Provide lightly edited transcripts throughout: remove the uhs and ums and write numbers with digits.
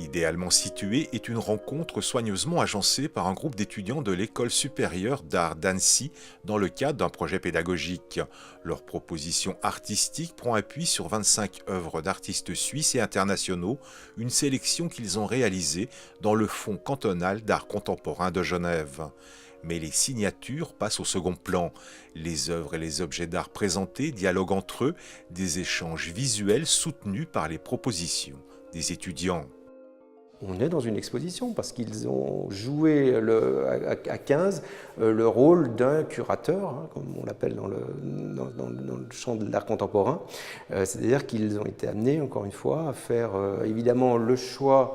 Idéalement située est une rencontre soigneusement agencée par un groupe d'étudiants de l'École supérieure d'art d'Annecy dans le cadre d'un projet pédagogique. Leur proposition artistique prend appui sur 25 œuvres d'artistes suisses et internationaux, une sélection qu'ils ont réalisée dans le Fonds cantonal d'art contemporain de Genève. Mais les signatures passent au second plan. Les œuvres et les objets d'art présentés dialoguent entre eux, des échanges visuels soutenus par les propositions des étudiants. On est dans une exposition parce qu'ils ont joué à 15 le rôle d'un curateur, hein, comme on l'appelle dans le champ de l'art contemporain. C'est-à-dire qu'ils ont été amenés, encore une fois, à faire évidemment le choix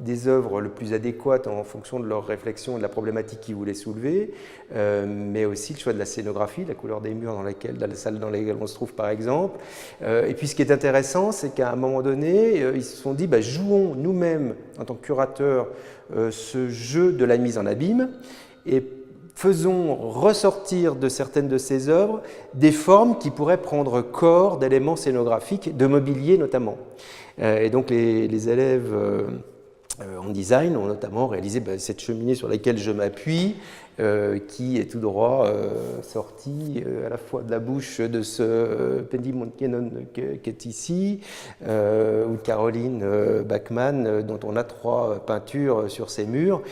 des œuvres le plus adéquates en fonction de leur réflexion et de la problématique qu'ils voulaient soulever, mais aussi le choix de la scénographie, la couleur des murs dans la salle dans laquelle on se trouve par exemple. Et puis ce qui est intéressant, c'est qu'à un moment donné, ils se sont dit, jouons nous-mêmes en tant que curateurs ce jeu de la mise en abîme et faisons ressortir de certaines de ces œuvres des formes qui pourraient prendre corps d'éléments scénographiques, de mobilier notamment. Et donc les élèves en design ont notamment réalisé cette cheminée sur laquelle je m'appuie, qui est tout droit sortie à la fois de la bouche de ce Pendy Monkenon qui est ici, ou Caroline Bachmann, dont on a 3 peintures sur ces murs,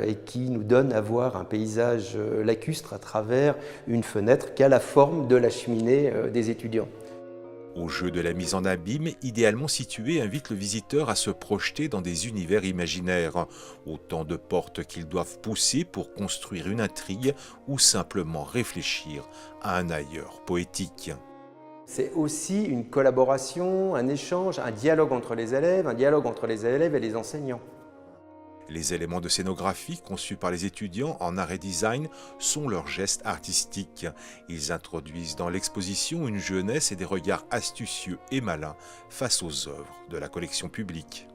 et qui nous donne à voir un paysage lacustre à travers une fenêtre qui a la forme de la cheminée des étudiants. Au jeu de la mise en abîme, idéalement situé, invite le visiteur à se projeter dans des univers imaginaires, autant de portes qu'ils doivent pousser pour construire une intrigue ou simplement réfléchir à un ailleurs poétique. C'est aussi une collaboration, un échange, un dialogue entre les élèves et les enseignants. Les éléments de scénographie conçus par les étudiants en art et design sont leurs gestes artistiques. Ils introduisent dans l'exposition une jeunesse et des regards astucieux et malins face aux œuvres de la collection publique.